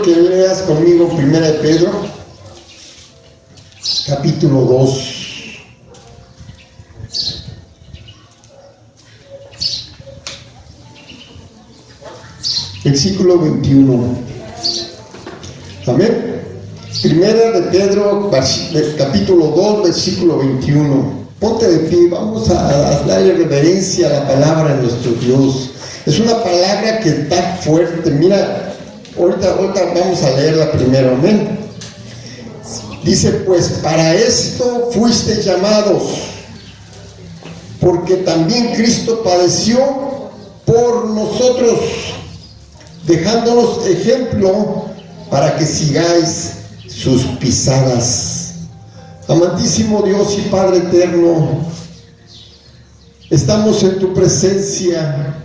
que leas conmigo 1 de Pedro, capítulo 2. Versículo 21. Amén. Primera de Pedro, capítulo 2, versículo 21. Ponte de pie, vamos a darle reverencia a la palabra de nuestro Dios. Es una palabra que está fuerte. Mira, ahorita vamos a leerla primero. Amén. Dice, pues para esto fuisteis llamados, porque también Cristo padeció por nosotros, dejándonos ejemplo para que sigáis sus pisadas. Amantísimo Dios y Padre eterno, estamos en tu presencia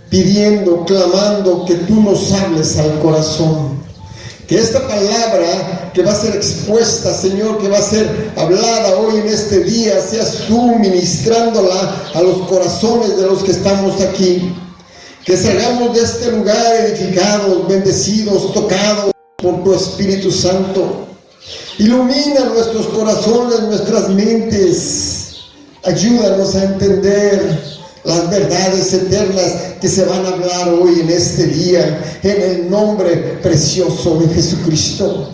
pidiendo, clamando que tú nos hables al corazón, que esta palabra que va a ser expuesta, Señor, que va a ser hablada hoy en este día, seas tú ministrándola a los corazones de los que estamos aquí, que salgamos de este lugar edificados, bendecidos, tocados por tu Espíritu Santo. Ilumina nuestros corazones, nuestras mentes. Ayúdanos a entender las verdades eternas que se van a hablar hoy en este día, en el nombre precioso de Jesucristo.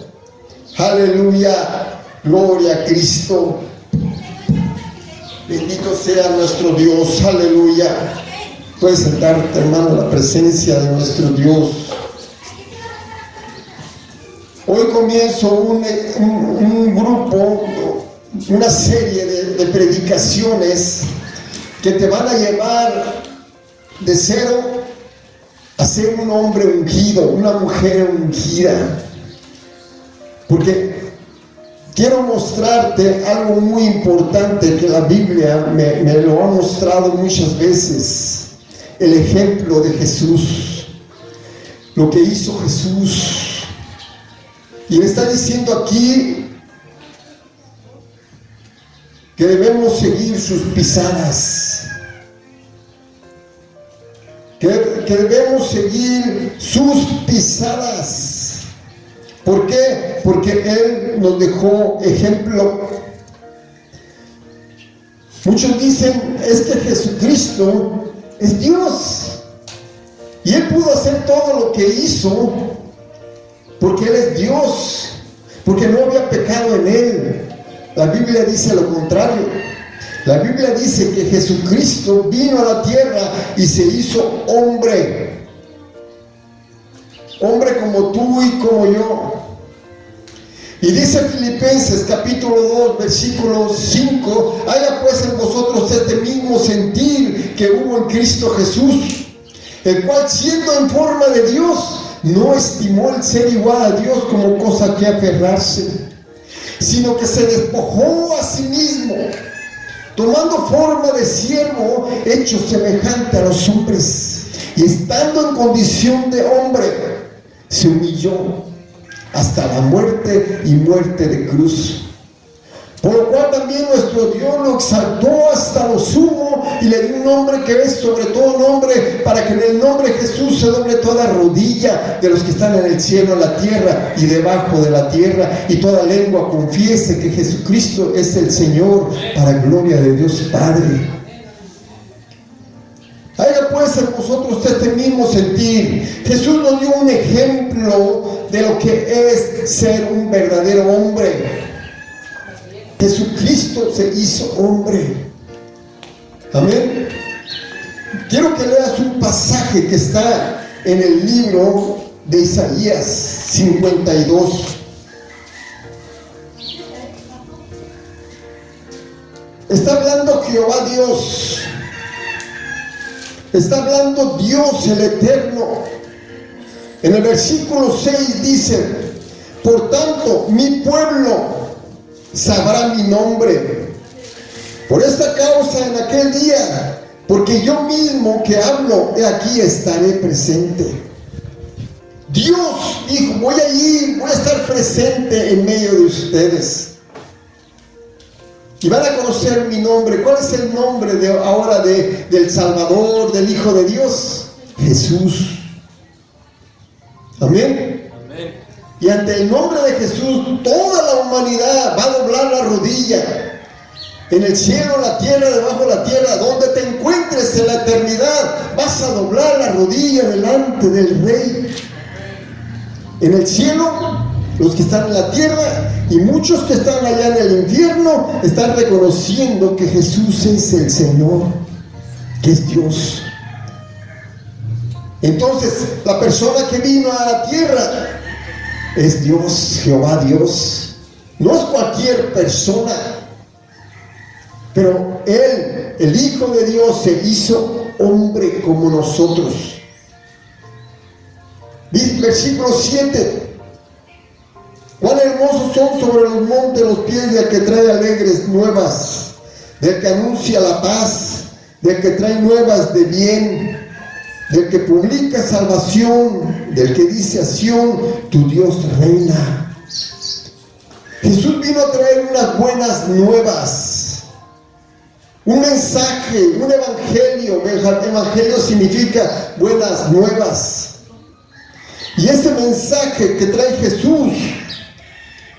Aleluya, gloria a Cristo. Bendito sea nuestro Dios, aleluya. Puedes sentarte, hermano, en la presencia de nuestro Dios. Hoy comienzo un grupo, una serie de predicaciones que te van a llevar de cero a ser un hombre ungido, una mujer ungida. Porque quiero mostrarte algo muy importante que la Biblia me lo ha mostrado muchas veces. El ejemplo de Jesús, lo que hizo Jesús. Y me está diciendo aquí que debemos seguir sus pisadas, que debemos seguir sus pisadas. ¿Por qué? Porque Él nos dejó ejemplo. Muchos dicen, es que Jesucristo es Dios y Él pudo hacer todo lo que hizo porque Él es Dios, porque no había pecado en Él. La Biblia dice lo contrario. La Biblia dice que Jesucristo vino a la tierra y se hizo hombre, hombre como tú y como yo. Y dice Filipenses capítulo 2 versículo 5, haya pues en vosotros este mismo sentir que hubo en Cristo Jesús, el cual siendo en forma de Dios, no estimó el ser igual a Dios como cosa que aferrarse, sino que se despojó a sí mismo, tomando forma de siervo, hecho semejante a los hombres, y estando en condición de hombre, se humilló hasta la muerte y muerte de cruz. Por lo cual también nuestro Dios lo exaltó hasta lo sumo y le dio un nombre que es sobre todo nombre, para que en el nombre de Jesús se doble toda rodilla de los que están en el cielo, en la tierra y debajo de la tierra, y toda lengua confiese que Jesucristo es el Señor, para gloria de Dios Padre. Haya pues en vosotros este mismo sentir. Jesús nos dio un ejemplo de lo que es ser un verdadero hombre. Jesucristo se hizo hombre. Amén. Quiero que leas un pasaje que está en el libro de Isaías 52. Está hablando Jehová Dios. Está hablando Dios el Eterno. En el versículo 6 dice, por tanto, mi pueblo sabrá mi nombre. Por esta causa en aquel día, porque yo mismo que hablo, he aquí estaré presente. Dios dijo, voy a ir, voy a estar presente en medio de ustedes. Y van a conocer mi nombre. ¿Cuál es el nombre ahora del Salvador, del Hijo de Dios? Jesús. Amén. Amén. Y ante el nombre de Jesús, toda la humanidad va a doblar la rodilla. En el cielo, en la tierra, debajo de la tierra, donde te encuentres en la eternidad, vas a doblar la rodilla delante del Rey. En el cielo, los que están en la tierra y muchos que están allá en el infierno están reconociendo que Jesús es el Señor, que es Dios. Entonces, la persona que vino a la tierra es Dios, Jehová Dios. No es cualquier persona, pero Él, el Hijo de Dios, se hizo hombre como nosotros. Dice versículo 7: cuán hermosos son sobre los montes los pies del que trae alegres nuevas, del que anuncia la paz, del que trae nuevas de bien, del que publica salvación, del que dice a Sión, tu Dios reina. Jesús vino a traer unas buenas nuevas, un mensaje, un evangelio. Evangelio significa buenas nuevas. Y este mensaje que trae Jesús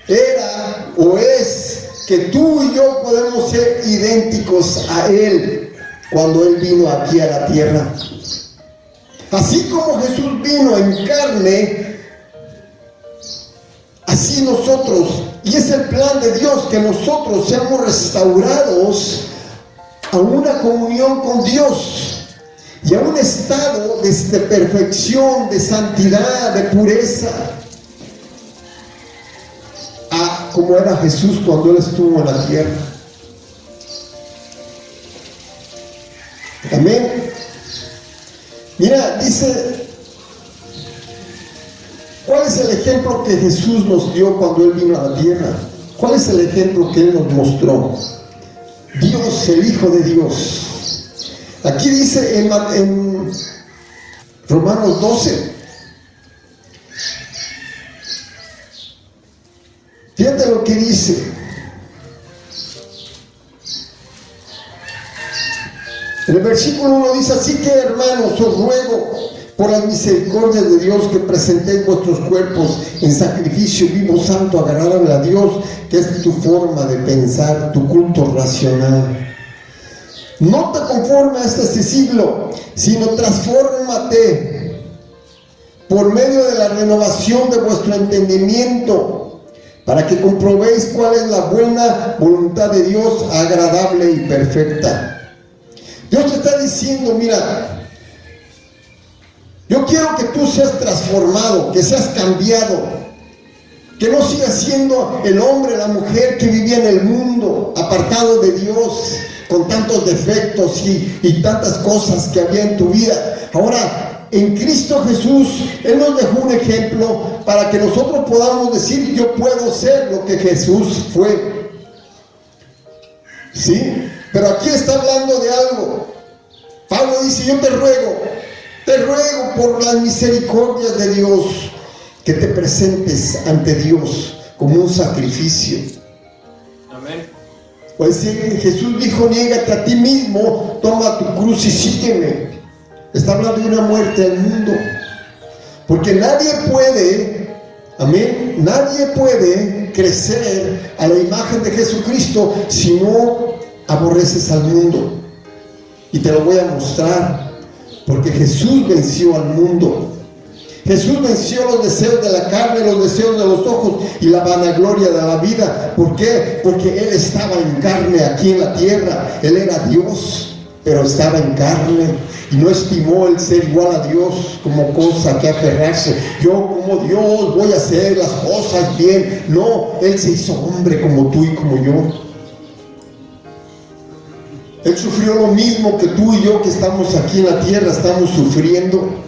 era o es que tú y yo podemos ser idénticos a Él cuando Él vino aquí a la tierra. Así como Jesús vino en carne, así nosotros, y es el plan de Dios que nosotros seamos restaurados a una comunión con Dios y a un estado de perfección, de santidad, de pureza, como era Jesús cuando Él estuvo en la tierra. Amén. Mira, dice, ¿cuál es el ejemplo que Jesús nos dio cuando Él vino a la tierra? ¿Cuál es el ejemplo que Él nos mostró? Dios, el Hijo de Dios. Aquí dice en Romanos 12, fíjate lo que dice. En el versículo 1 dice: así que, hermanos, os ruego por las misericordias de Dios que presentéis vuestros cuerpos en sacrificio vivo, santo, agradable a Dios, que es tu forma de pensar, tu culto racional. No te conformes a este siglo, sino transfórmate por medio de la renovación de vuestro entendimiento, para que comprobéis cuál es la buena voluntad de Dios, agradable y perfecta. Dios te está diciendo: mira, yo quiero que tú seas transformado, que seas cambiado, que no sigas siendo el hombre, la mujer que vivía en el mundo, apartado de Dios, con tantos defectos y tantas cosas que había en tu vida. Ahora, en Cristo Jesús, Él nos dejó un ejemplo para que nosotros podamos decir: yo puedo ser lo que Jesús fue. ¿Sí? Pero aquí está hablando de algo. Pablo dice: yo te ruego por las misericordias de Dios, que te presentes ante Dios como un sacrificio. Amén. Pues Jesús dijo: niégate a ti mismo, toma tu cruz y sígueme. Está hablando de una muerte al mundo, porque nadie puede, amén, nadie puede crecer a la imagen de Jesucristo si no aborreces al mundo. Y te lo voy a mostrar, porque Jesús venció al mundo. Jesús venció los deseos de la carne, los deseos de los ojos y la vanagloria de la vida. ¿Por qué? Porque Él estaba en carne aquí en la tierra. Él era Dios, pero estaba en carne y no estimó el ser igual a Dios como cosa que aferrarse. Yo como Dios voy a hacer las cosas bien. No, Él se hizo hombre como tú y como yo. Él sufrió lo mismo que tú y yo, que estamos aquí en la tierra, estamos sufriendo.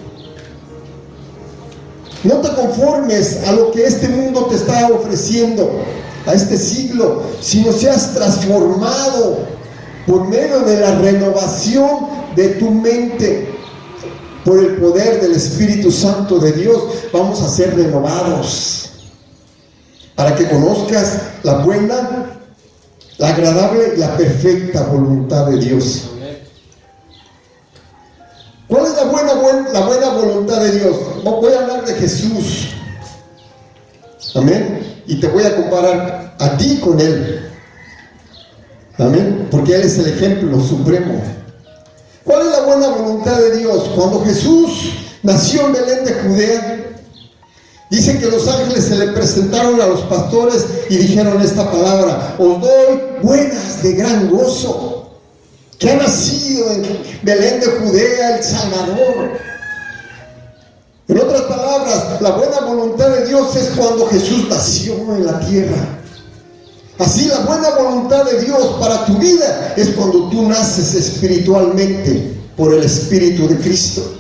No te conformes a lo que este mundo te está ofreciendo, a este siglo, sino seas transformado por medio de la renovación de tu mente. Por el poder del Espíritu Santo de Dios vamos a ser renovados, para que conozcas la buena, la agradable y la perfecta voluntad de Dios. ¿Cuál es la buena voluntad de Dios? Voy a hablar de Jesús. Amén. Y te voy a comparar a ti con Él. Amén. Porque Él es el ejemplo supremo. ¿Cuál es la buena voluntad de Dios? Cuando Jesús nació en Belén de Judea, dice que los ángeles se le presentaron a los pastores y dijeron esta palabra: os doy buenas de gran gozo, que ha nacido en Belén de Judea el Salvador. En otras palabras, la buena voluntad de Dios es cuando Jesús nació en la tierra. Así, la buena voluntad de Dios para tu vida es cuando tú naces espiritualmente por el Espíritu de Cristo.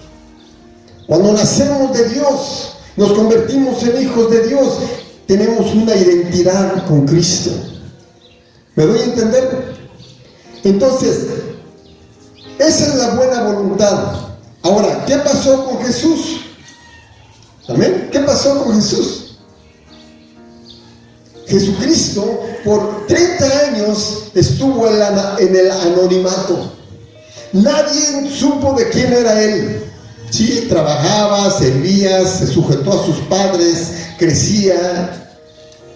Cuando nacemos de Dios, nos convertimos en hijos de Dios, tenemos una identidad con Cristo. ¿Me doy a entender? Entonces, esa es la buena voluntad. Ahora, ¿qué pasó con Jesús? ¿Amén? ¿Qué pasó con Jesús? Jesucristo por 30 años estuvo en el anonimato. Nadie supo de quién era Él. Sí, trabajaba, servía, se sujetó a sus padres, crecía.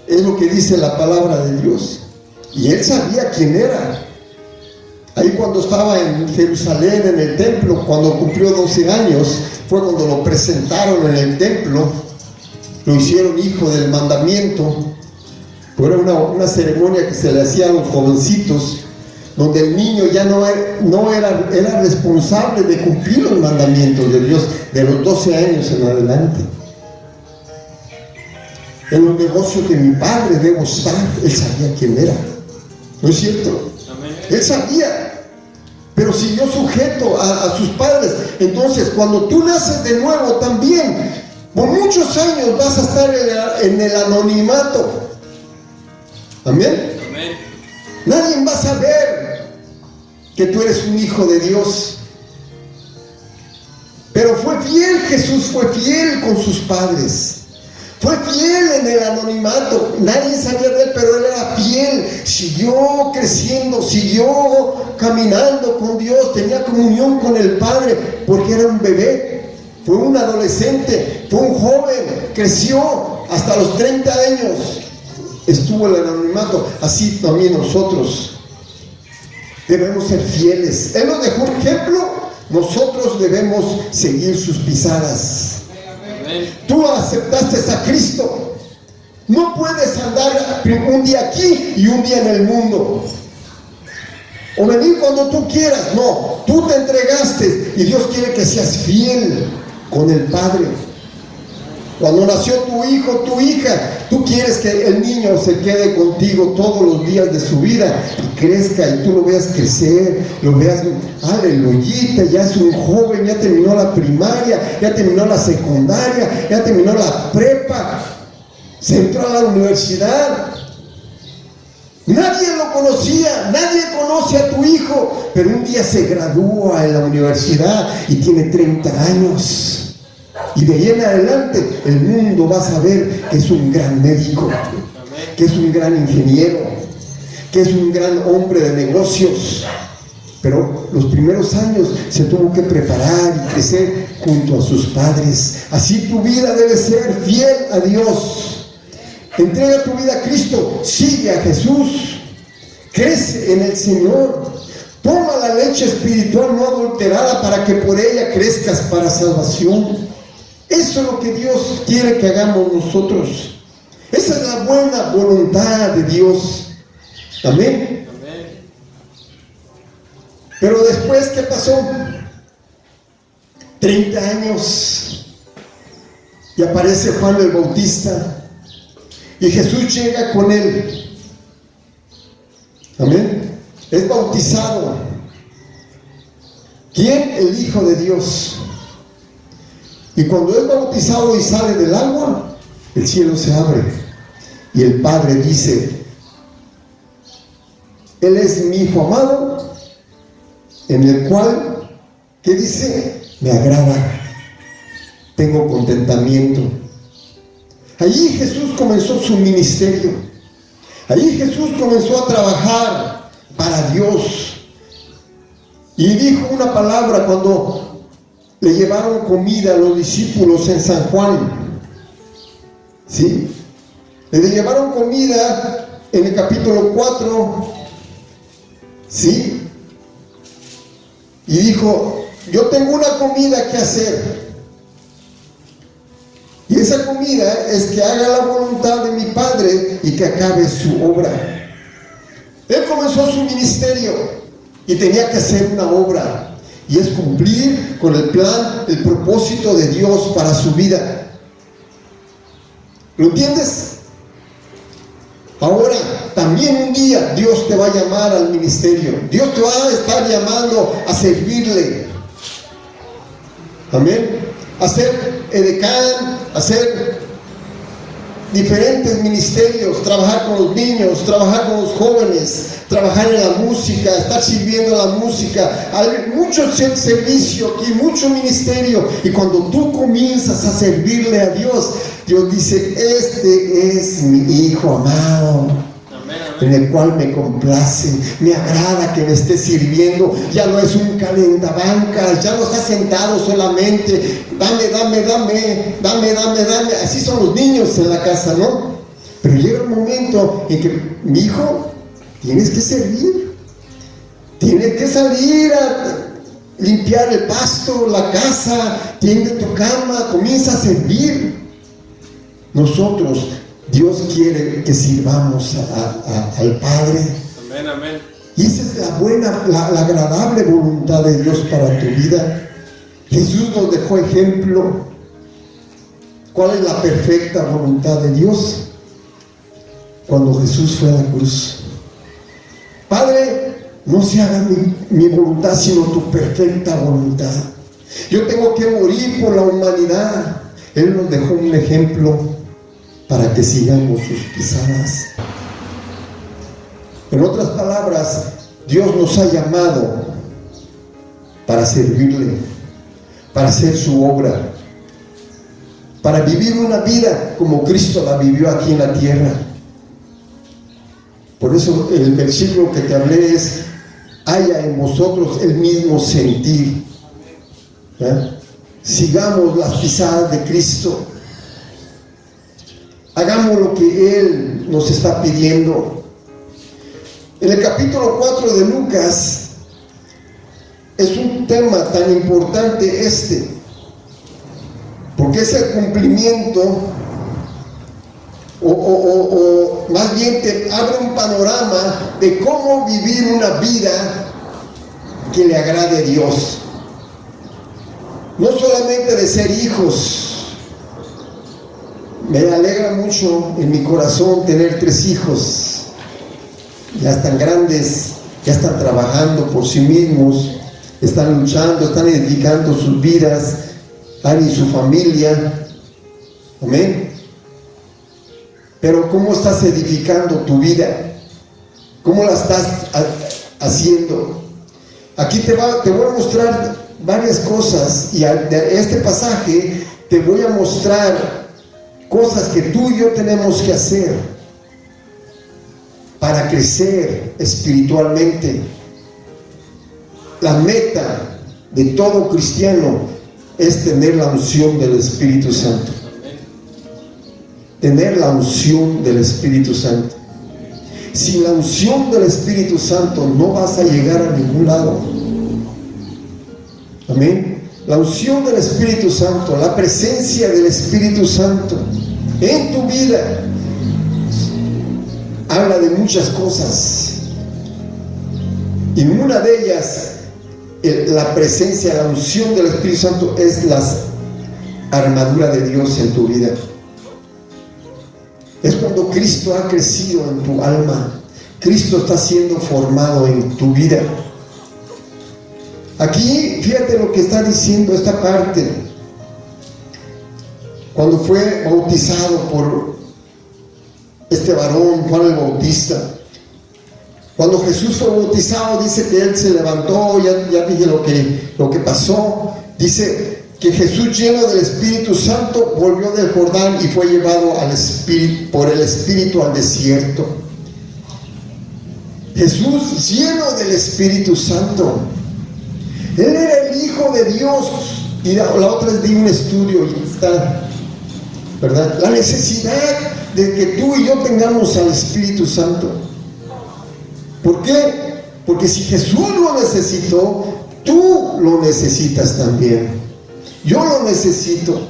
Es lo que dice la palabra de Dios. Y Él sabía quién era. Ahí cuando estaba en Jerusalén, en el templo, cuando cumplió 12 años, fue cuando lo presentaron en el templo. Lo hicieron hijo del mandamiento. Era una ceremonia que se le hacía a los jovencitos, donde el niño ya era responsable de cumplir los mandamientos de Dios de los 12 años en adelante. En los negocios de mi padre debo estar. Él sabía quién era. ¿No es cierto? Amén. Él sabía, pero siguió sujeto a sus padres. Entonces, cuando tú naces de nuevo también, por muchos años vas a estar en el anonimato. Amén. Amén. Nadie va a saber que tú eres un hijo de Dios. Pero fue fiel, Jesús fue fiel con sus padres. Fue fiel en el anonimato. Nadie sabía de él, pero él era fiel. Siguió creciendo, siguió caminando con Dios. Tenía comunión con el Padre porque era un bebé. Fue un adolescente, fue un joven. Creció hasta los 30 años. Estuvo en el anonimato. Así también nosotros debemos ser fieles. Él nos dejó un ejemplo. Nosotros debemos seguir sus pisadas. Tú aceptaste a Cristo. No puedes andar un día aquí y un día en el mundo, o venir cuando tú quieras. No, tú te entregaste y Dios quiere que seas fiel con el Padre. Cuando nació tu hijo, tu hija, tú quieres que el niño se quede contigo todos los días de su vida y crezca, y tú lo veas crecer, lo veas, aleluyita, ya es un joven, ya terminó la primaria, ya terminó la secundaria, ya terminó la prepa, se entró a la universidad. Nadie lo conocía, nadie conoce a tu hijo, pero un día se gradúa en la universidad y tiene 30 años. Y de ahí en adelante el mundo va a saber que es un gran médico, que es un gran ingeniero, que es un gran hombre de negocios. Pero los primeros años se tuvo que preparar y crecer junto a sus padres. Así tu vida debe ser fiel a Dios. Entrega tu vida a Cristo, sigue a Jesús, crece en el Señor. Toma la leche espiritual no adulterada para que por ella crezcas para salvación. Eso es lo que Dios quiere que hagamos nosotros. Esa es la buena voluntad de Dios. Amén. Amén. Pero después, ¿qué pasó? 30 años. Y aparece Juan el Bautista. Y Jesús llega con él. Amén. Es bautizado. ¿Quién? El Hijo de Dios. Y cuando es bautizado y sale del agua, el cielo se abre. Y el Padre dice: Él es mi Hijo amado, en el cual, ¿qué dice? Me agrada. Tengo contentamiento. Allí Jesús comenzó su ministerio. Allí Jesús comenzó a trabajar para Dios. Y dijo una palabra cuando le llevaron comida a los discípulos en San Juan. ¿Sí? Le llevaron comida en el capítulo 4, ¿sí? Y dijo, yo tengo una comida que hacer. Y esa comida es que haga la voluntad de mi Padre y que acabe su obra. Él comenzó su ministerio y tenía que hacer una obra. Y es cumplir con el plan, el propósito de Dios para su vida. ¿Lo entiendes? Ahora, también un día Dios te va a llamar al ministerio. Dios te va a estar llamando a servirle. Amén. A ser edecán, a ser diferentes ministerios, trabajar con los niños, trabajar con los jóvenes, trabajar en la música, estar sirviendo la música. Hay mucho servicio aquí, mucho ministerio. Y cuando tú comienzas a servirle a Dios, Dios dice, este es mi hijo amado, en el cual me complace, me agrada que me esté sirviendo. Ya no es un calentabancas, ya no está sentado solamente, dame. Así son los niños en la casa, ¿no? Pero llega un momento en que, mi hijo, tienes que servir, tienes que salir a limpiar el pasto, la casa, tiende tu cama, comienza a servir. Nosotros, Dios quiere que sirvamos al Padre. Amén, amén. Y esa es la buena, la agradable voluntad de Dios para tu vida. Jesús nos dejó ejemplo. ¿Cuál es la perfecta voluntad de Dios? Cuando Jesús fue a la cruz. Padre, no se haga mi voluntad, sino tu perfecta voluntad. Yo tengo que morir por la humanidad. Él nos dejó un ejemplo para que sigamos sus pisadas. En otras palabras, Dios nos ha llamado para servirle, para hacer su obra, para vivir una vida como Cristo la vivió aquí en la tierra. Por eso el versículo que te hablé es, haya en vosotros el mismo sentir. Sigamos las pisadas de Cristo. Hagamos lo que Él nos está pidiendo. En el capítulo 4 de Lucas es un tema tan importante porque es el cumplimiento o más bien te abre un panorama de cómo vivir una vida que le agrade a Dios. No solamente de ser hijos. Me alegra mucho en mi corazón tener 3 hijos. Ya están grandes, ya están trabajando por sí mismos, están luchando, están edificando sus vidas, Ani y su familia. Amén. Pero ¿cómo estás edificando tu vida? ¿Cómo la estás haciendo? Aquí te voy a mostrar varias cosas, y de este pasaje te voy a mostrar cosas que tú y yo tenemos que hacer para crecer espiritualmente. La meta de todo cristiano es tener la unción del Espíritu Santo. Tener la unción del Espíritu Santo. Sin la unción del Espíritu Santo no vas a llegar a ningún lado. Amén. La unción del Espíritu Santo, la presencia del Espíritu Santo en tu vida habla de muchas cosas, y una de ellas, la presencia, la unción del Espíritu Santo, es la armadura de Dios en tu vida. Es cuando Cristo ha crecido en tu alma, Cristo está siendo formado en tu vida. Aquí, fíjate lo que está diciendo esta parte. Cuando fue bautizado por este varón, Juan el Bautista, cuando Jesús fue bautizado, dice que él se levantó, ya dije lo que pasó. Dice que Jesús, lleno del Espíritu Santo, volvió del Jordán y fue llevado por el Espíritu al desierto. Jesús, lleno del Espíritu Santo. Él era el Hijo de Dios. Y la otra es de un estudio, y está, ¿verdad? La necesidad de que tú y yo tengamos al Espíritu Santo. ¿Por qué? Porque si Jesús lo necesitó, tú lo necesitas también. Yo lo necesito.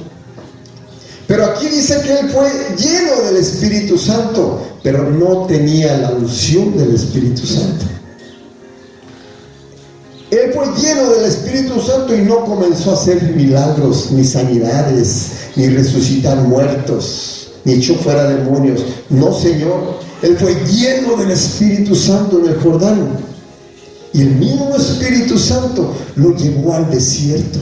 Pero aquí dice que él fue lleno del Espíritu Santo, pero no tenía la unción del Espíritu Santo. Él fue lleno del Espíritu Santo y no comenzó a hacer milagros, ni sanidades, ni resucitar muertos, ni echó fuera demonios. No, Señor. Él fue lleno del Espíritu Santo en el Jordán. Y el mismo Espíritu Santo lo llevó al desierto.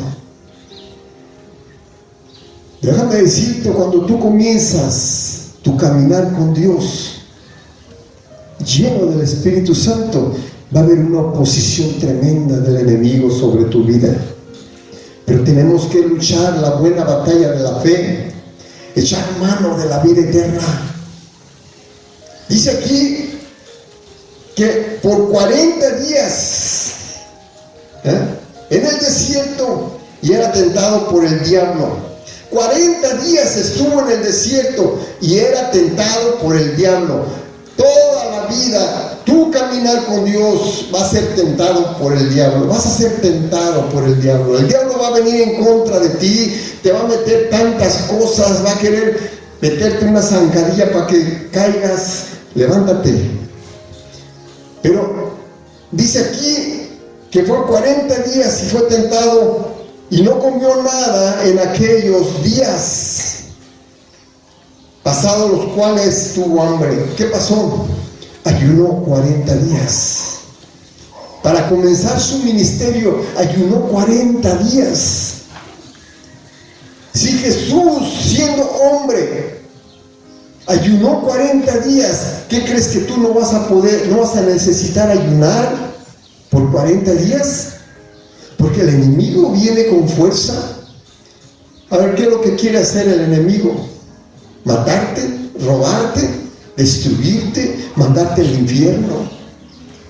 Déjame decirte, cuando tú comienzas tu caminar con Dios, lleno del Espíritu Santo, va a haber una oposición tremenda del enemigo sobre tu vida. Pero tenemos que luchar la buena batalla de la fe, echar mano de la vida eterna. Dice aquí que por 40 días en el desierto y era tentado por el diablo. 40 días estuvo en el desierto y era tentado por el diablo. Toda la vida, tu caminar con Dios va a ser tentado por el diablo. Vas a ser tentado por el diablo. El diablo va a venir en contra de ti, te va a meter tantas cosas, va a querer meterte una zancadilla para que caigas. Levántate. Pero dice aquí que fue 40 días y fue tentado y no comió nada en aquellos días, pasados los cuales tuvo hambre. ¿Qué pasó? Ayunó 40 días. Para comenzar su ministerio, ayunó 40 días. Si Jesús, siendo hombre, ayunó 40 días, ¿qué crees que tú no vas a necesitar ayunar por 40 días? Porque el enemigo viene con fuerza. A ver, ¿qué es lo que quiere hacer el enemigo? Matarte, robarte, destruirte, mandarte al infierno.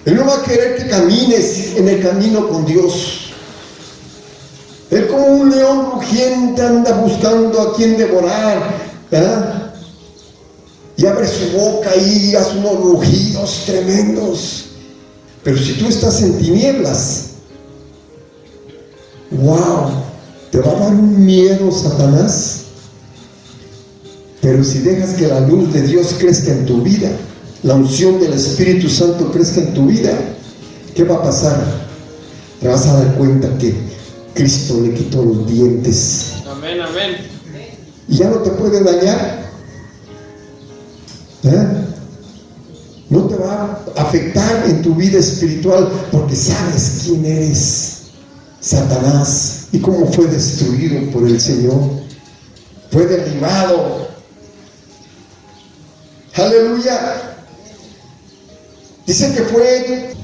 Él no va a querer que camines en el camino con Dios. Él, como un león rugiente, anda buscando a quien devorar, ¿verdad? Y abre su boca y hace unos rugidos tremendos. Pero si tú estás en tinieblas, wow, te va a dar un miedo Satanás. Pero si dejas que la luz de Dios crezca en tu vida, la unción del Espíritu Santo crezca en tu vida, ¿qué va a pasar? Te vas a dar cuenta que Cristo le quitó los dientes. Amén, amén. Y ya no te puede dañar. No te va a afectar en tu vida espiritual, porque sabes quién eres. Satanás, y cómo fue destruido por el Señor, fue derribado. Aleluya. Dice que fue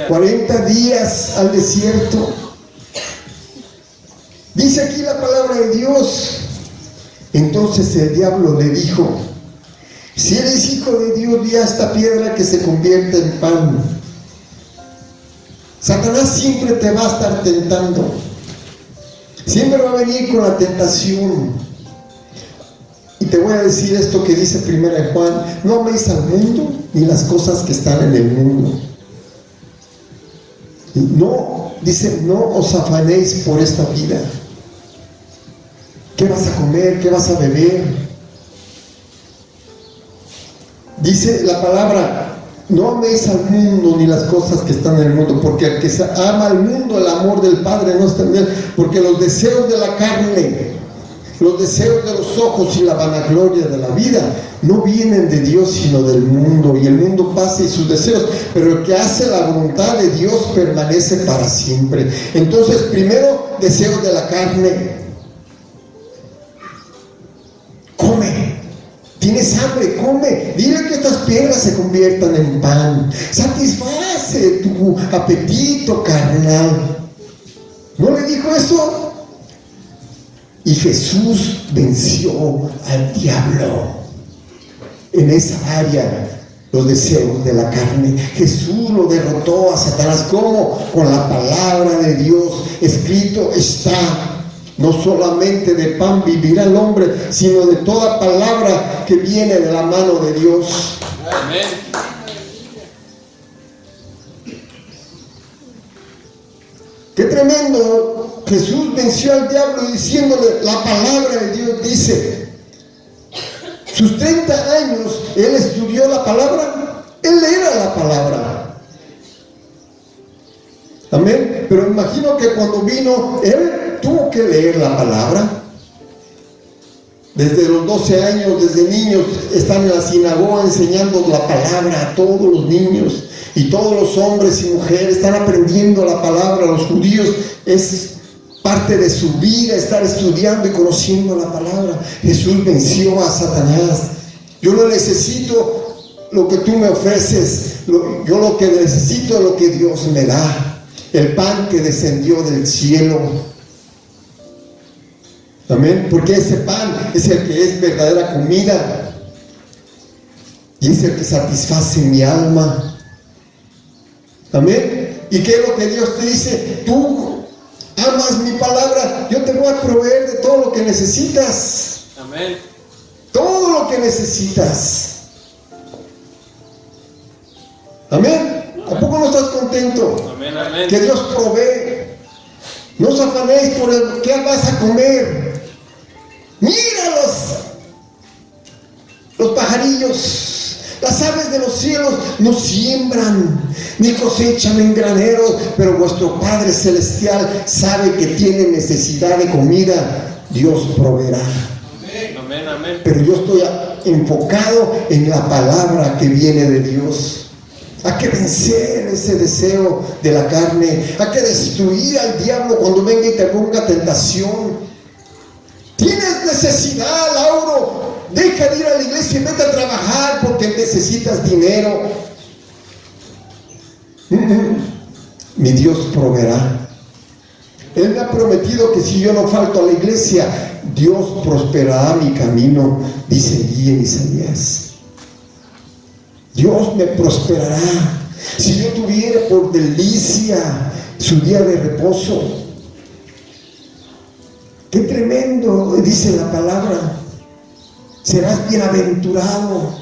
40 días al desierto. Dice aquí la palabra de Dios. Entonces el diablo le dijo: si eres hijo de Dios, di a esta piedra que se convierta en pan. Satanás siempre te va a estar tentando. Siempre va a venir con la tentación. Y te voy a decir esto que dice 1 Juan: no améis al mundo ni las cosas que están en el mundo. No, dice, no os afanéis por esta vida. ¿Qué vas a comer? ¿Qué vas a beber? Dice la palabra: no améis al mundo ni las cosas que están en el mundo, porque el que ama al mundo, el amor del Padre no está en él. Porque los deseos de la carne, los deseos de los ojos y la vanagloria de la vida no vienen de Dios, sino del mundo. Y el mundo pasa y sus deseos, pero el que hace la voluntad de Dios permanece para siempre. Entonces, primero, deseos de la carne. Come. Tienes hambre, come. Dile que estas piedras se conviertan en pan. Satisface tu apetito carnal. ¿No le dijo eso? Y Jesús venció al diablo en esa área, los deseos de la carne. Jesús lo derrotó a Satanás. ¿Cómo? Con la palabra de Dios. Escrito está. No solamente de pan vivirá el hombre, sino de toda palabra que viene de la mano de Dios. Amén. Qué tremendo. Jesús venció al diablo diciéndole, la palabra de Dios dice. Sus 30 años, él estudió la palabra, él era la palabra. Amén. Pero imagino que cuando vino, él tuvo que leer la palabra. Desde los 12 años, desde niños, están en la sinagoga enseñando la palabra a todos los niños. Y todos los hombres y mujeres están aprendiendo la palabra. Los judíos es parte de su vida estar estudiando y conociendo la palabra. Jesús venció a Satanás. Yo no necesito lo que tú me ofreces. Yo lo que necesito es lo que Dios me da. El pan que descendió del cielo. Amén. Porque ese pan es el que es verdadera comida. Y es el que satisface mi alma. Amén. ¿Y qué es lo que Dios te dice? Tú amas mi palabra, yo te voy a proveer de todo lo que necesitas. Amén. Todo lo que necesitas. Amén. ¿A poco no estás contento? Amén, amén. Que Dios provee. No os afanéis por el qué vas a comer. Míralos. Los pajarillos. Las aves de los cielos no siembran ni cosechan en graneros, pero vuestro Padre Celestial sabe que tiene necesidad de comida. Dios proveerá. Amén, amén. Pero yo estoy enfocado en la palabra que viene de Dios. Hay que vencer ese deseo de la carne. Hay que destruir al diablo cuando venga y te ponga tentación. Tienes necesidad, Lauro. Deja de ir a la iglesia y vete a trabajar porque necesitas dinero. Mi Dios proveerá. Él me ha prometido que si yo no falto a la iglesia, Dios prosperará mi camino, dice allí en Isaías. Dios me prosperará. Si yo tuviera por delicia su día de reposo. Qué tremendo, dice la palabra. Serás bienaventurado.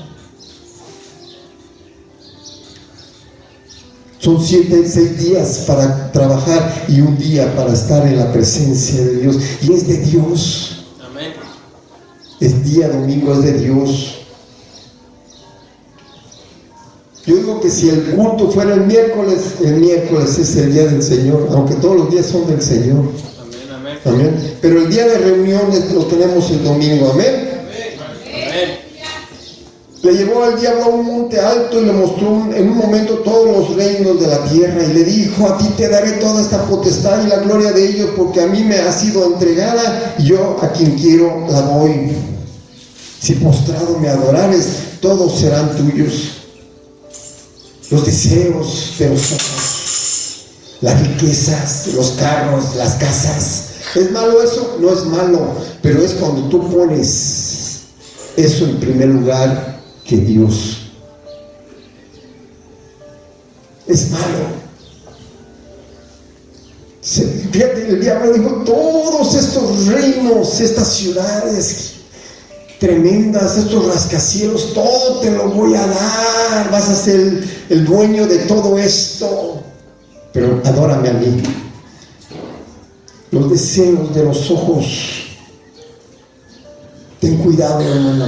Son 6 días para trabajar y un día para estar en la presencia de Dios. Y es de Dios. Amén. Es día domingo, es de Dios. Yo digo que si el culto fuera el miércoles es el día del Señor, aunque todos los días son del Señor. Amén, amén. Amén. Pero el día de reuniones lo tenemos el domingo. Amén. Amén. Le llevó al diablo a un monte alto y le mostró en un momento todos los reinos de la tierra y le dijo: a ti te daré toda esta potestad y la gloria de ellos, porque a mí me ha sido entregada y yo a quien quiero la doy. Si postrado me adorares, todos serán tuyos. Los deseos de los ojos, las riquezas, los carros, las casas. ¿Es malo eso? No es malo, pero es cuando tú pones eso en primer lugar que Dios. Es malo. Fíjate, el diablo dijo: todos estos reinos, estas ciudades tremendas, estos rascacielos, todo te lo voy a dar, vas a ser el dueño de todo esto, pero adórame a mí. Los deseos de los ojos. Ten cuidado, hermano.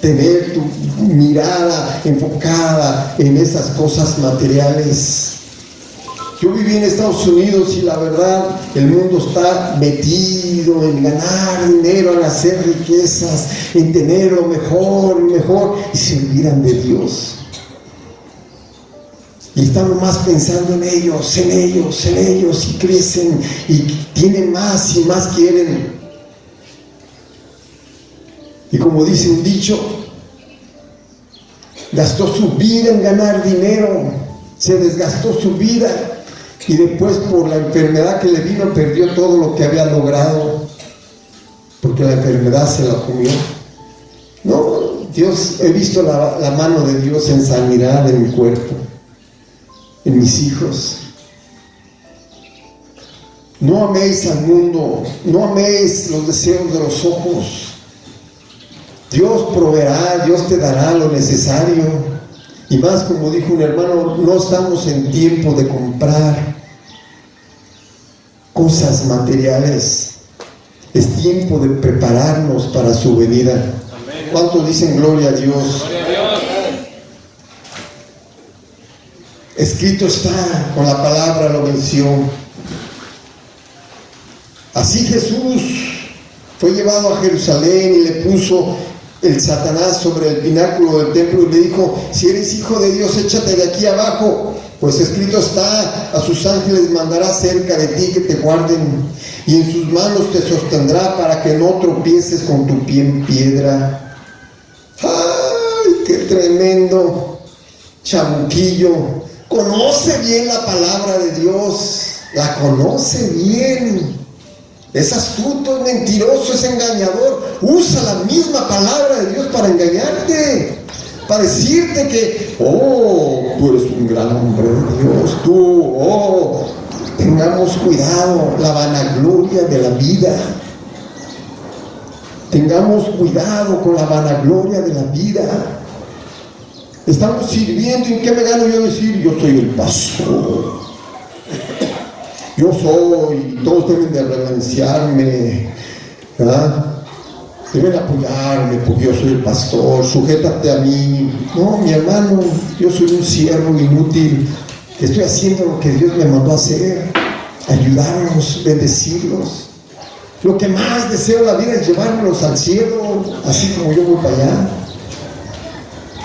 Tener tu mirada enfocada en esas cosas materiales. Yo viví en Estados Unidos y la verdad, el mundo está metido en ganar dinero, en hacer riquezas, en tener lo mejor, y se olvidan de Dios. Y están más pensando en ellos, y crecen, y tienen más y más quieren. Y como dice un dicho, gastó su vida en ganar dinero, se desgastó su vida y después por la enfermedad que le vino perdió todo lo que había logrado, porque la enfermedad se la comió. No, Dios, he visto la mano de Dios en sanidad en mi cuerpo, en mis hijos. No améis al mundo, no améis los deseos de los ojos. Dios proveerá, Dios te dará lo necesario. Y más, como dijo un hermano, no estamos en tiempo de comprar cosas materiales. Es tiempo de prepararnos para su venida. Amén. ¿Cuántos dicen gloria a Dios? Gloria a Dios. Escrito está, con la palabra lo venció. Así Jesús fue llevado a Jerusalén y le puso el Satanás sobre el pináculo del templo y le dijo: si eres hijo de Dios, échate de aquí abajo, pues escrito está: a sus ángeles mandará cerca de ti que te guarden, y en sus manos te sostendrá para que no tropieces con tu pie en piedra. ¡Ay, qué tremendo chamuquillo! Conoce bien la palabra de Dios, la conoce bien. Es astuto, es mentiroso, es engañador. Usa la misma palabra de Dios para engañarte, para decirte que, oh, tú eres un gran hombre de Dios, tú, oh, tengamos cuidado, la vanagloria de la vida. Tengamos cuidado con la vanagloria de la vida. Estamos sirviendo, ¿y en qué me gano yo decir? Yo soy el pastor. Yo soy, todos deben de reverenciarme, ¿verdad? Deben apoyarme porque yo soy el pastor, sujétate a mí. No, mi hermano, yo soy un siervo inútil, estoy haciendo lo que Dios me mandó a hacer, ayudarlos, bendecirlos. Lo que más deseo en la vida es llevármelos al cielo, así como yo voy para allá.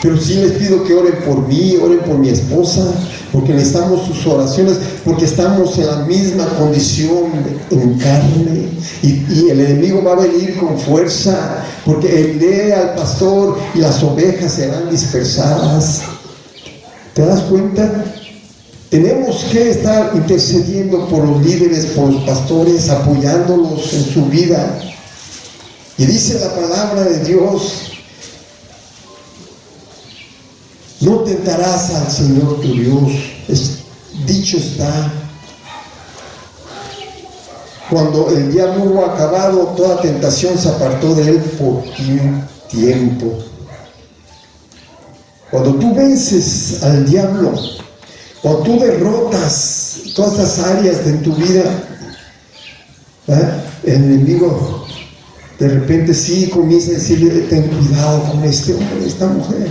Pero sí les pido que oren por mí, oren por mi esposa, porque necesitamos sus oraciones, porque estamos en la misma condición en carne, y el enemigo va a venir con fuerza, porque heriré al pastor y las ovejas serán dispersadas. ¿Te das cuenta? Tenemos que estar intercediendo por los líderes, por los pastores, apoyándolos en su vida. Y dice la palabra de Dios: no tentarás al Señor tu Dios. Dicho está. Cuando el diablo hubo acabado, toda tentación se apartó de él por un tiempo. Cuando tú vences al diablo, cuando tú derrotas todas las áreas de tu vida, el enemigo de repente sí comienza a decirle: ten cuidado con este hombre, esta mujer.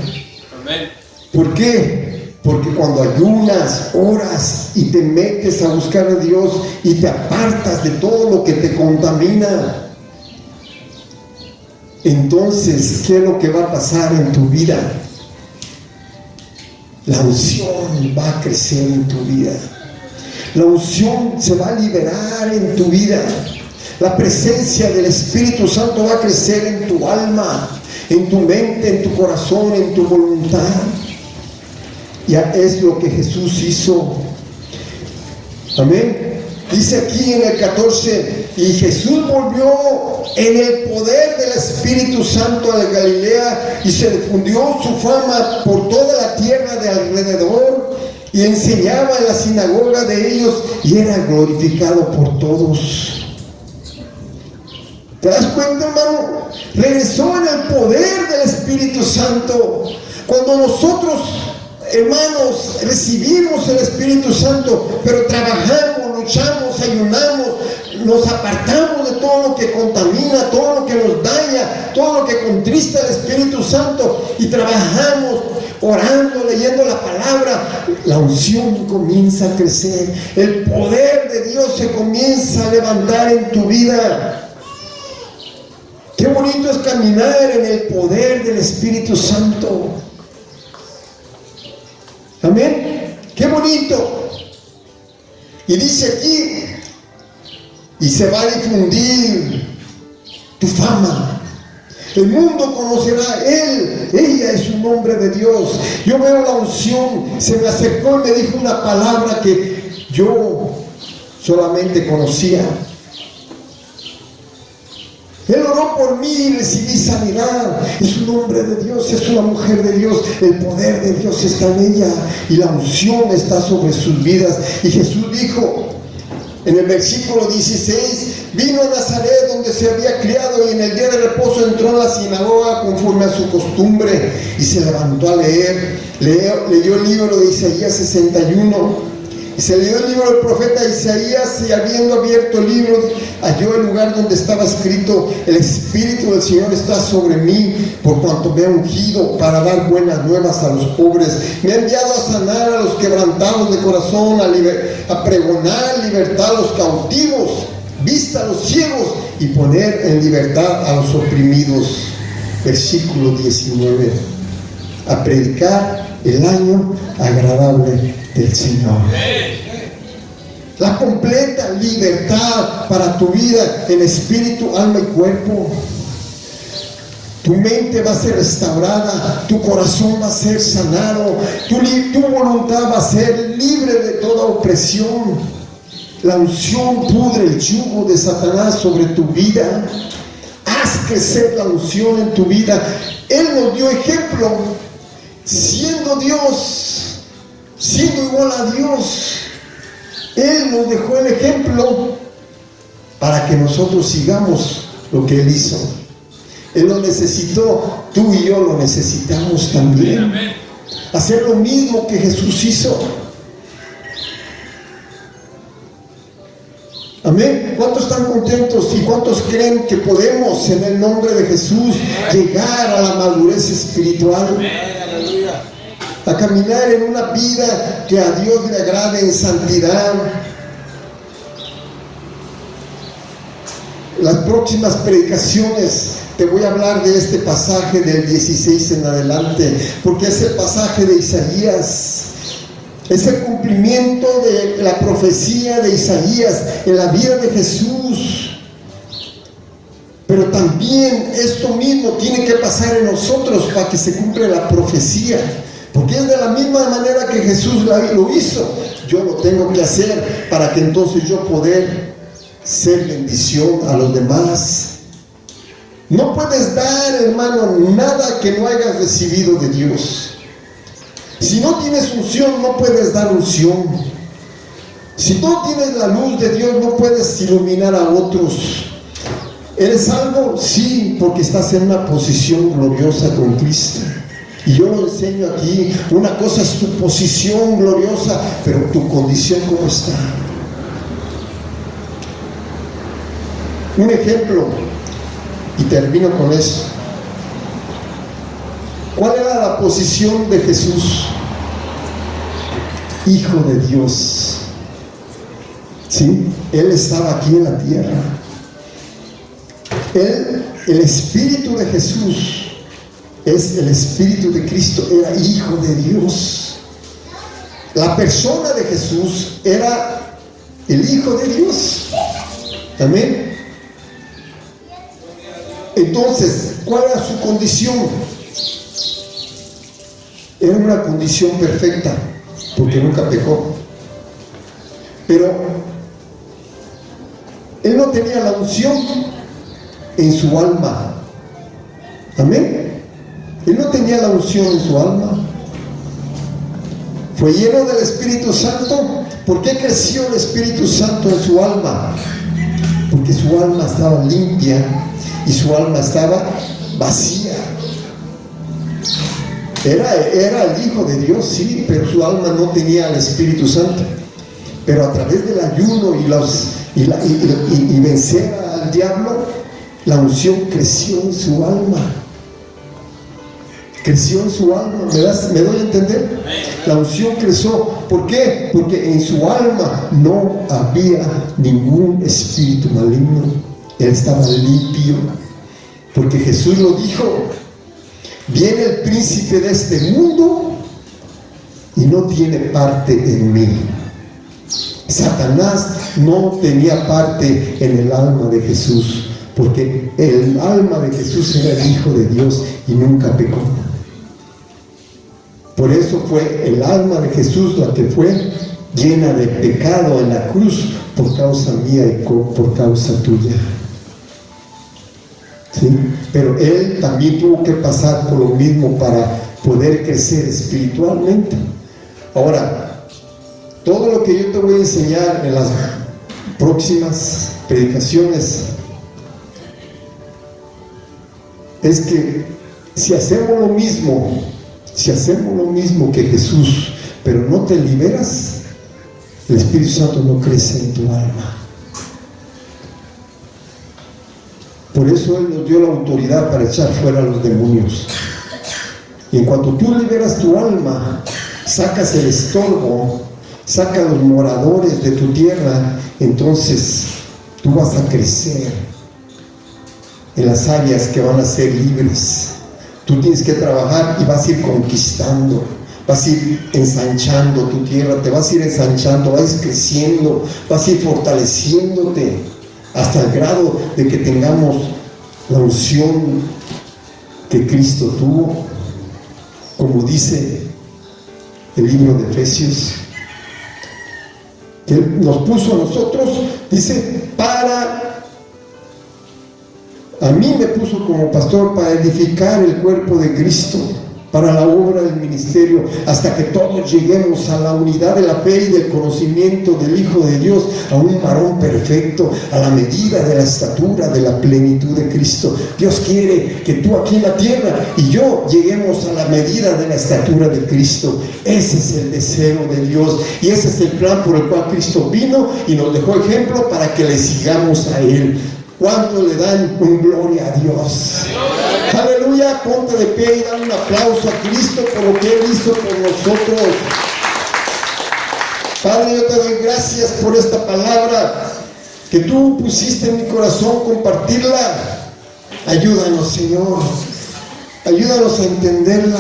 Amén. ¿Por qué? Porque cuando ayunas, oras y te metes a buscar a Dios y te apartas de todo lo que te contamina, entonces, ¿qué es lo que va a pasar en tu vida? La unción va a crecer en tu vida. La unción se va a liberar en tu vida. La presencia del Espíritu Santo va a crecer en tu alma, en tu mente, en tu corazón, en tu voluntad. Ya es lo que Jesús hizo. Amén. Dice aquí en el 14: y Jesús volvió en el poder del Espíritu Santo a Galilea, y se difundió su fama por toda la tierra de alrededor, y enseñaba en la sinagoga de ellos, y era glorificado por todos. ¿Te das cuenta, hermano? Regresó en el poder del Espíritu Santo. Cuando nosotros, hermanos, recibimos el Espíritu Santo, pero trabajamos, luchamos, ayunamos, nos apartamos de todo lo que contamina, todo lo que nos daña, todo lo que contrista al Espíritu Santo, y trabajamos orando, leyendo la palabra, la unción comienza a crecer, el poder de Dios se comienza a levantar en tu vida. Qué bonito es caminar en el poder del Espíritu Santo. Amén. Qué bonito. Y dice aquí: y se va a difundir tu fama. El mundo conocerá, ella es un hombre de Dios. Yo veo la unción. Se me acercó y me dijo una palabra que yo solamente conocía. Él oró por mí y recibí sanidad. Es un hombre de Dios, es una mujer de Dios. El poder de Dios está en ella y la unción está sobre sus vidas. Y Jesús dijo: En el versículo 16, vino a Nazaret donde se había criado y en el día de reposo entró en la sinagoga conforme a su costumbre y se levantó a leer. Leyó el libro de Isaías 61. Y se leyó el libro del profeta Isaías y habiendo abierto el libro, halló el lugar donde estaba escrito: el Espíritu del Señor está sobre mí, por cuanto me ha ungido para dar buenas nuevas a los pobres. Me ha enviado a sanar a los quebrantados de corazón, a pregonar libertad a los cautivos, vista a los ciegos y poner en libertad a los oprimidos. Versículo 19. A predicar el año agradable del Señor. La completa libertad para tu vida en espíritu, alma y cuerpo. Tu mente va a ser restaurada, tu corazón va a ser sanado, tu voluntad va a ser libre de toda opresión. La unción pudre el yugo de Satanás sobre tu vida. Haz crecer la unción en tu vida. Él nos dio ejemplo, siendo Dios, siendo igual a Dios. Él nos dejó el ejemplo para que nosotros sigamos lo que Él hizo. Él lo necesitó, tú y yo lo necesitamos también. Hacer lo mismo que Jesús hizo. Amén. ¿Cuántos están contentos y cuántos creen que podemos en el nombre de Jesús llegar a la madurez espiritual? A caminar en una vida que a Dios le agrade en santidad. Las próximas predicaciones te voy a hablar de este pasaje del 16 en adelante, porque es el pasaje de Isaías. Es el cumplimiento de la profecía de Isaías en la vida de Jesús. Pero también esto mismo tiene que pasar en nosotros para que se cumpla la profecía. Porque es de la misma manera que Jesús lo hizo. Yo lo tengo que hacer para que entonces yo poder ser bendición a los demás. No puedes dar, hermano, nada que no hayas recibido de Dios. Si no tienes unción, no puedes dar unción. Si no tienes la luz de Dios, no puedes iluminar a otros. ¿Eres salvo? Sí, porque estás en una posición gloriosa con Cristo. Y yo lo enseño aquí. Una cosa es tu posición gloriosa, pero tu condición, ¿cómo está? Un ejemplo, y termino con eso. ¿Cuál era la posición de Jesús? Hijo de Dios. ¿Sí? Él estaba aquí en la tierra. El Espíritu de Jesús es el Espíritu de Cristo, era Hijo de Dios. La persona de Jesús era el Hijo de Dios. Amén. Entonces, ¿cuál era su condición? Era una condición perfecta, porque nunca pecó. Pero Él no tenía la unción en su alma. Amén. Él no tenía la unción en su alma. Fue lleno del Espíritu Santo. ¿Por qué creció el Espíritu Santo en su alma? Porque su alma estaba limpia y su alma estaba vacía. Era el Hijo de Dios, sí, pero su alma no tenía el Espíritu Santo. Pero a través del ayuno y vencer al diablo, la unción creció en su alma. Creció en su alma. ¿Me doy a entender? La unción creció. ¿Por qué? Porque en su alma no había ningún espíritu maligno. Él estaba limpio. Porque Jesús lo dijo: viene el príncipe de este mundo y no tiene parte en mí. Satanás no tenía parte en el alma de Jesús, porque el alma de Jesús era el Hijo de Dios y nunca pecó. Por eso fue el alma de Jesús la que fue llena de pecado en la cruz por causa mía y por causa tuya. ¿Sí? Pero Él también tuvo que pasar por lo mismo para poder crecer espiritualmente. Ahora, todo lo que yo te voy a enseñar próximas predicaciones es que si hacemos lo mismo que Jesús, pero no te liberas, el Espíritu Santo no crece en tu alma. Por eso Él nos dio la autoridad para echar fuera a los demonios. Y en cuanto tú liberas tu alma, sacas el estorbo, sacas los moradores de tu tierra, entonces tú vas a crecer en las áreas que van a ser libres. Tú tienes que trabajar y vas a ir conquistando, vas a ir ensanchando tu tierra, te vas a ir ensanchando, vas a ir creciendo, vas a ir fortaleciéndote hasta el grado de que tengamos la unción que Cristo tuvo, como dice el libro de Efesios, que Él nos puso a nosotros, dice, a mí me puso como pastor para edificar el cuerpo de Cristo, para la obra del ministerio, hasta que todos lleguemos a la unidad de la fe y del conocimiento del Hijo de Dios, a un varón perfecto, a la medida de la estatura de la plenitud de Cristo. Dios quiere que tú aquí en la tierra y yo lleguemos a la medida de la estatura de Cristo. Ese es el deseo de Dios y ese es el plan por el cual Cristo vino y nos dejó ejemplo para que le sigamos a Él. ¿Cuánto le dan un gloria a Dios? Aleluya, ponte de pie y dale un aplauso a Cristo por lo que Él hizo por nosotros. Padre, yo te doy gracias por esta palabra que tú pusiste en mi corazón compartirla. Ayúdanos, Señor. Ayúdanos a entenderla.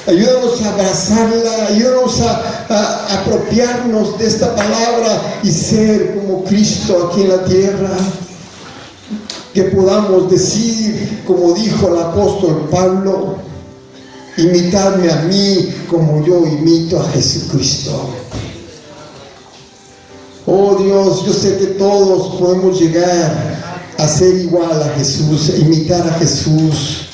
Ayúdanos a abrazarla. Ayúdanos a apropiarnos de esta palabra y ser como Cristo aquí en la tierra. Que podamos decir, como dijo el apóstol Pablo, imitadme a mí como yo imito a Jesucristo. Oh Dios, yo sé que todos podemos llegar a ser igual a Jesús, a imitar a Jesús,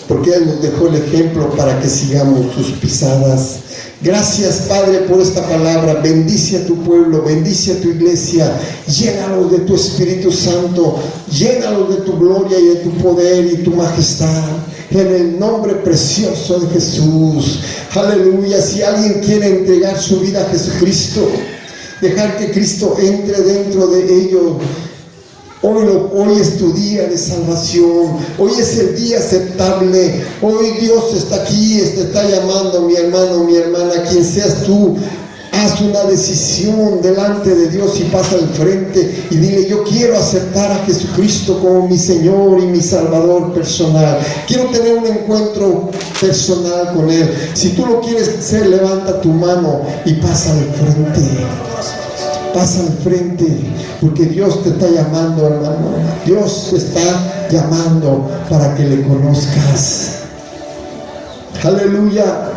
porque Él nos dejó el ejemplo para que sigamos sus pisadas. Gracias, Padre, por esta palabra. Bendice a tu pueblo, bendice a tu iglesia, llénalos de tu Espíritu Santo, llénalos de tu gloria y de tu poder y tu majestad, en el nombre precioso de Jesús. Aleluya. Si alguien quiere entregar su vida a Jesucristo, dejar que Cristo entre dentro de ellos, hoy es tu día de salvación. Hoy es el día aceptable. Hoy Dios está aquí, te está llamando, mi hermano, mi hermana, quien seas tú. Haz una decisión delante de Dios y pasa al frente y dile: yo quiero aceptar a Jesucristo como mi Señor y mi Salvador personal. Quiero tener un encuentro personal con Él. Si tú lo quieres hacer, levanta tu mano y pasa al frente. Pasa al frente, porque Dios te está llamando, hermano. Dios te está llamando para que le conozcas. Aleluya.